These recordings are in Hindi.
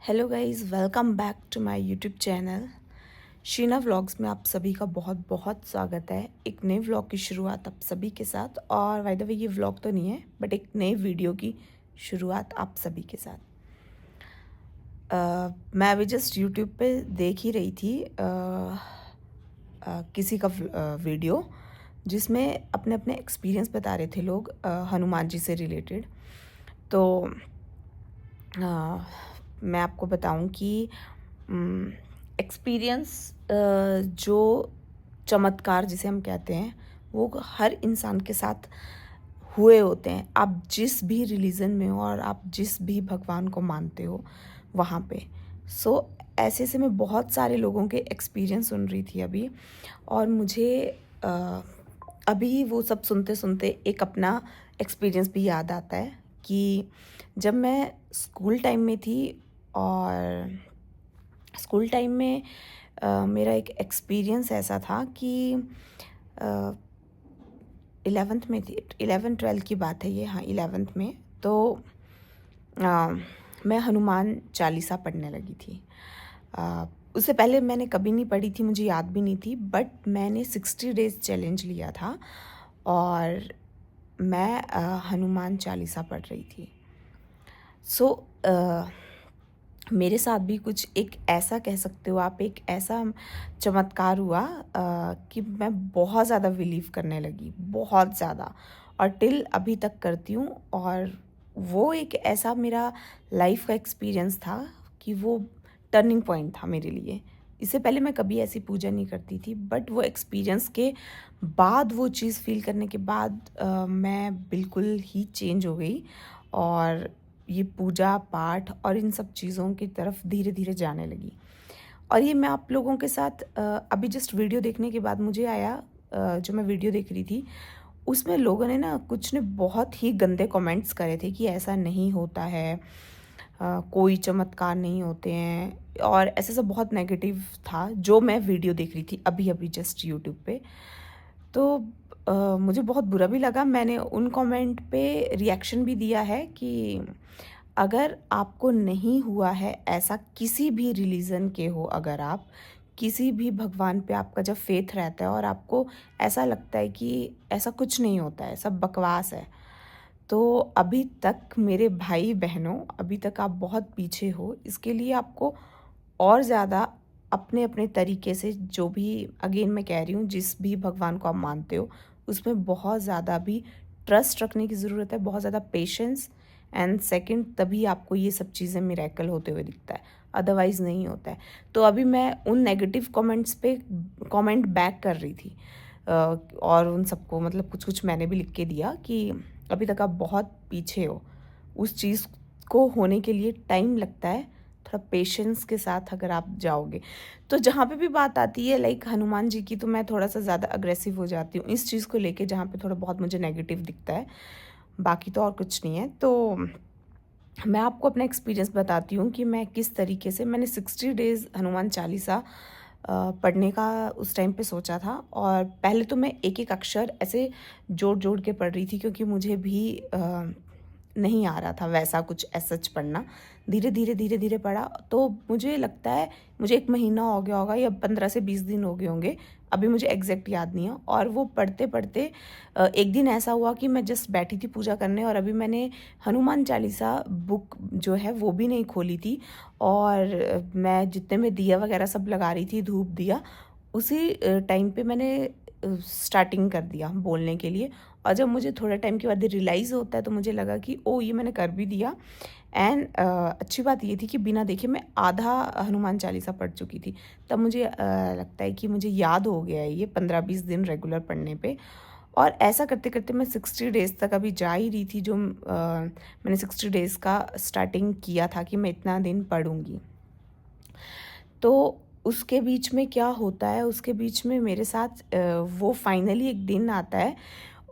Hello guys, welcome back to my YouTube channel Sheena vlogs में आप सभी का बहुत बहुत स्वागत है। एक नए व्लॉग की शुरुआत आप सभी के साथ, और बाय द वे ये व्लॉग तो नहीं है बट एक नए वीडियो की शुरुआत आप सभी के साथ। मैं अभी जस्ट यूट्यूब पे देख ही रही थी किसी का वीडियो जिसमें अपने अपने एक्सपीरियंस बता रहे थे लोग हनुमान जी से रिलेटेड। तो मैं आपको बताऊं कि एक्सपीरियंस जो चमत्कार जिसे हम कहते हैं वो हर इंसान के साथ हुए होते हैं। आप जिस भी रिलीजन में हो और आप जिस भी भगवान को मानते हो वहाँ पे। ऐसे से मैं बहुत सारे लोगों के एक्सपीरियंस सुन रही थी अभी, और मुझे अभी वो सब सुनते सुनते एक अपना एक्सपीरियंस भी याद आता है कि जब मैं स्कूल टाइम में थी, और स्कूल टाइम में मेरा एक एक्सपीरियंस ऐसा था कि 11th में थी, 11-12 की बात है ये। हाँ, 11th में। तो मैं हनुमान चालीसा पढ़ने लगी थी। उससे पहले मैंने कभी नहीं पढ़ी थी, मुझे याद भी नहीं थी, बट मैंने 60 डेज़ चैलेंज लिया था और मैं हनुमान चालीसा पढ़ रही थी। मेरे साथ भी कुछ एक ऐसा कह सकते हो आप, एक ऐसा चमत्कार हुआ कि मैं बहुत ज़्यादा बिलीव करने लगी, बहुत ज़्यादा, और टिल अभी तक करती हूँ। और वो एक ऐसा मेरा लाइफ का एक्सपीरियंस था कि वो टर्निंग पॉइंट था मेरे लिए। इससे पहले मैं कभी ऐसी पूजा नहीं करती थी, बट वो एक्सपीरियंस के बाद, वो चीज़ फील करने के बाद मैं बिल्कुल ही चेंज हो गई, और ये पूजा पाठ और इन सब चीज़ों की तरफ धीरे धीरे जाने लगी। और ये मैं आप लोगों के साथ अभी जस्ट वीडियो देखने के बाद मुझे आया, जो मैं वीडियो देख रही थी उसमें लोगों ने ना, कुछ ने बहुत ही गंदे कमेंट्स करे थे कि ऐसा नहीं होता है, कोई चमत्कार नहीं होते हैं, और ऐसे सब बहुत नेगेटिव था जो मैं वीडियो देख रही थी अभी अभी जस्ट यूट्यूब पे। तो मुझे बहुत बुरा भी लगा। मैंने उन कमेंट पे रिएक्शन भी दिया है कि अगर आपको नहीं हुआ है ऐसा, किसी भी रिलीजन के हो, अगर आप किसी भी भगवान पे आपका जब फेथ रहता है और आपको ऐसा लगता है कि ऐसा कुछ नहीं होता है, सब बकवास है, तो अभी तक मेरे भाई बहनों, अभी तक आप बहुत पीछे हो। इसके लिए आपको और ज़्यादा अपने अपने तरीके से, जो भी, अगेन मैं कह रही हूँ, जिस भी भगवान को आप मानते हो उसमें बहुत ज़्यादा भी ट्रस्ट रखने की ज़रूरत है, बहुत ज़्यादा पेशेंस, एंड सेकंड तभी आपको ये सब चीज़ें मिरेकल होते हुए दिखता है, अदरवाइज़ नहीं होता है। तो अभी मैं उन नेगेटिव कमेंट्स पे कमेंट बैक कर रही थी, और उन सबको मतलब कुछ कुछ मैंने भी लिख के दिया कि अभी तक आप बहुत पीछे हो, उस चीज़ को होने के लिए टाइम लगता है, थोड़ा पेशेंस के साथ अगर आप जाओगे। तो जहाँ पे भी बात आती है लाइक हनुमान जी की, तो मैं थोड़ा सा ज़्यादा अग्रेसिव हो जाती हूँ इस चीज़ को लेके, जहाँ पे थोड़ा बहुत मुझे नेगेटिव दिखता है, बाकी तो और कुछ नहीं है। तो मैं आपको अपना एक्सपीरियंस बताती हूँ कि मैं किस तरीके से, मैंने 60 डेज़ हनुमान चालीसा पढ़ने का उस टाइम पे सोचा था। और पहले तो मैं एक एक अक्षर ऐसे जोड़ जोड़ के पढ़ रही थी, क्योंकि मुझे भी नहीं आ रहा था वैसा कुछ सच पढ़ना। धीरे धीरे धीरे धीरे पढ़ा, तो मुझे लगता है मुझे 1 महीना हो गया होगा, या 15 से 20 दिन हो गए होंगे, अभी मुझे एग्जैक्ट याद नहीं है। और वो पढ़ते पढ़ते एक दिन ऐसा हुआ कि मैं जस्ट बैठी थी पूजा करने, और अभी मैंने हनुमान चालीसा बुक जो है वो भी नहीं खोली थी, और मैं जितने में दिया वगैरह सब लगा रही थी, धूप दिया, उसी टाइम पे मैंने स्टार्टिंग कर दिया बोलने के लिए। और जब मुझे थोड़े टाइम के बाद रियलाइज़ होता है, तो मुझे लगा कि ओ, ये मैंने कर भी दिया। एंड अच्छी बात ये थी कि बिना देखे मैं आधा हनुमान चालीसा पढ़ चुकी थी। तब मुझे लगता है कि मुझे याद हो गया है ये 15-20 दिन रेगुलर पढ़ने पे। और ऐसा करते करते मैं 60 डेज़ तक अभी जा ही रही थी, जो मैंने 60 डेज़ का स्टार्टिंग किया था कि मैं इतना दिन पढ़ूँगी। तो उसके बीच में क्या होता है, उसके बीच में मेरे साथ वो फाइनली एक दिन आता है,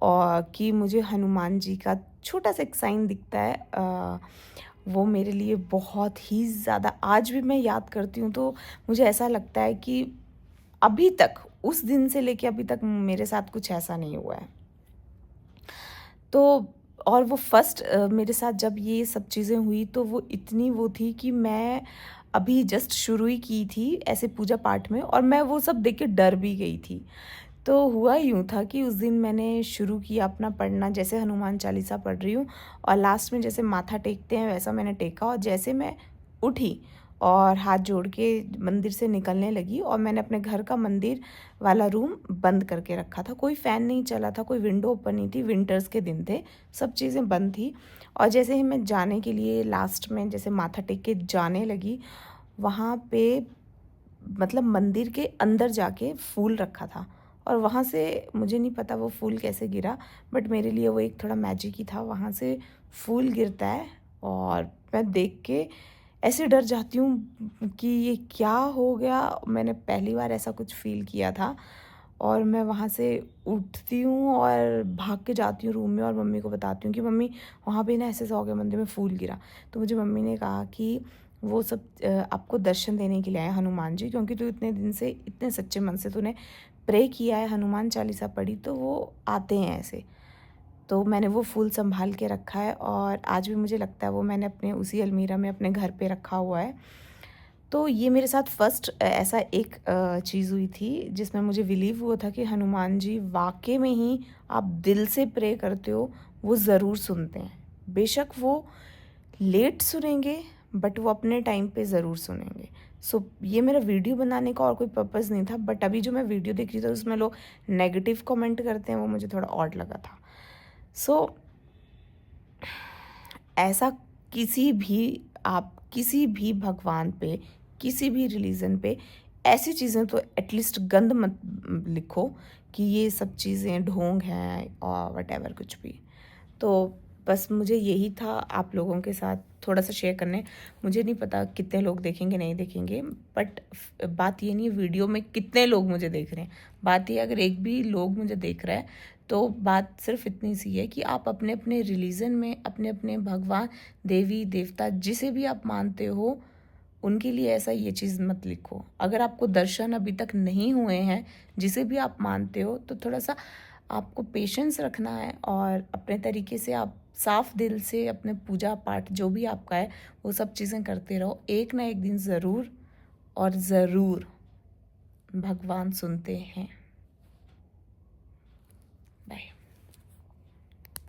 और कि मुझे हनुमान जी का छोटा सा एक साइन दिखता है। वो मेरे लिए बहुत ही ज़्यादा, आज भी मैं याद करती हूँ तो मुझे ऐसा लगता है कि अभी तक, उस दिन से लेके अभी तक मेरे साथ कुछ ऐसा नहीं हुआ है। तो और वो फर्स्ट मेरे साथ जब ये सब चीज़ें हुई तो वो इतनी वो थी कि मैं अभी जस्ट शुरू ही की थी ऐसे पूजा पाठ में, और मैं वो सब देख के डर भी गई थी। तो हुआ यूँ था कि उस दिन मैंने शुरू किया अपना पढ़ना, जैसे हनुमान चालीसा पढ़ रही हूँ और लास्ट में जैसे माथा टेकते हैं वैसा मैंने टेका, और जैसे मैं उठी और हाथ जोड़ के मंदिर से निकलने लगी, और मैंने अपने घर का मंदिर वाला रूम बंद करके रखा था। कोई फ़ैन नहीं चला था, कोई विंडो ओपन नहीं थी, विंटर्स के दिन थे, सब चीज़ें बंद थी। और जैसे ही मैं जाने के लिए लास्ट में जैसे माथा टेक के जाने लगी, वहाँ पे मतलब मंदिर के अंदर जाके फूल रखा था, और वहाँ से मुझे नहीं पता वो फूल कैसे गिरा, बट मेरे लिए वो एक थोड़ा मैजिक ही था। वहाँ से फूल गिरता है और मैं देख के ऐसे डर जाती हूँ कि ये क्या हो गया। मैंने पहली बार ऐसा कुछ फ़ील किया था, और मैं वहाँ से उठती हूँ और भाग के जाती हूँ रूम में और मम्मी को बताती हूँ कि मम्मी वहाँ पे ना ऐसा हो गया, मंदिर में फूल गिरा। तो मुझे मम्मी ने कहा कि वो सब आपको दर्शन देने के लिए आए हनुमान जी, क्योंकि तू इतने दिन से इतने सच्चे मन से तूने प्रे किया है, हनुमान चालीसा पढ़ी, तो वो आते हैं ऐसे। तो मैंने वो फूल संभाल के रखा है, और आज भी मुझे लगता है वो मैंने अपने उसी अलमीरा में अपने घर पे रखा हुआ है। तो ये मेरे साथ फर्स्ट ऐसा एक चीज़ हुई थी जिसमें मुझे बिलीव हुआ था कि हनुमान जी वाक़ई में ही आप दिल से प्रे करते हो, वो ज़रूर सुनते हैं। बेशक वो लेट सुनेंगे, बट वो अपने टाइम पे ज़रूर सुनेंगे। सो ये मेरा वीडियो बनाने का और कोई पर्पज़ नहीं था, बट अभी जो मैं वीडियो देख रही थी उसमें लोग नेगेटिव कमेंट करते हैं, वो मुझे थोड़ा ऑड लगा था। सो ऐसा किसी भी आप किसी भी भगवान पे, किसी भी रिलीजन पे ऐसी चीज़ें तो एटलीस्ट गंद मत लिखो कि ये सब चीज़ें ढोंग हैं और व्हाटएवर कुछ भी। तो बस मुझे यही था आप लोगों के साथ थोड़ा सा शेयर करने। मुझे नहीं पता कितने लोग देखेंगे नहीं देखेंगे, बट बात ये नहीं वीडियो में कितने लोग मुझे देख रहे हैं। बात ये अगर एक भी लोग मुझे देख रहा है तो बात सिर्फ इतनी सी है कि आप अपने अपने रिलीजन में अपने अपने भगवान देवी देवता जिसे भी आप मानते हो उनके लिए ऐसा ये चीज़ मत लिखो। अगर आपको दर्शन अभी तक नहीं हुए हैं जिसे भी आप मानते हो, तो थोड़ा सा आपको पेशेंस रखना है और अपने तरीके से आप साफ दिल से अपने पूजा पाठ जो भी आपका है वो सब चीज़ें करते रहो। एक ना एक दिन ज़रूर और ज़रूर भगवान सुनते हैं।